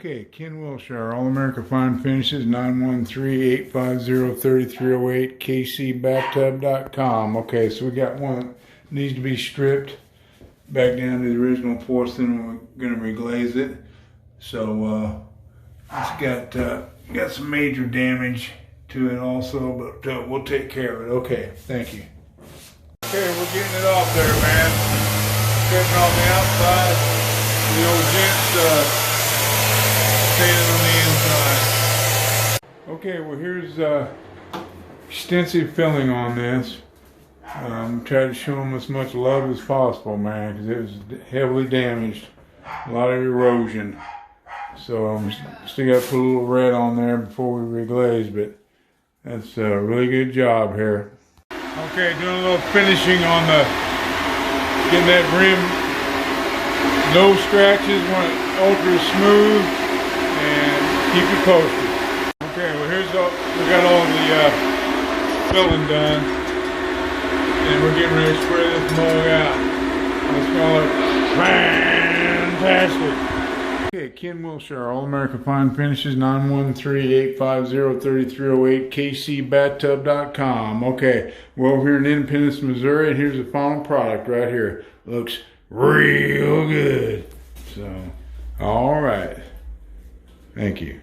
Okay, Ken Wilshire, All America Fine Finishes, 913-850-3308, kcbathtub.com. Okay, so we got one that needs to be stripped back down to the original porcelain. We're going to reglaze it. So it's got some major damage to it also, but we'll take care of it. Okay, thank you. Okay, we're getting it off there, man. Getting on the outside. The old gent's standing on the inside. Okay, well here's extensive filling on this. Try to show them as much love as possible, man, because it was heavily damaged. A lot of erosion. So I'm still got to put a little red on there before we reglaze, but that's a really good job here. Okay, doing a little finishing on getting that rim, no scratches, want it ultra smooth, and keep it posted. Okay, well we got all the filling done, and we're getting ready to spray this mug out. It's gonna look fantastic. Okay, Ken Wilshire, All America Fine Finishes, 913-850-3308, kcbathtub.com. Okay, we're over here in Independence, Missouri, and here's the final product right here. Looks real good. So, all right. Thank you.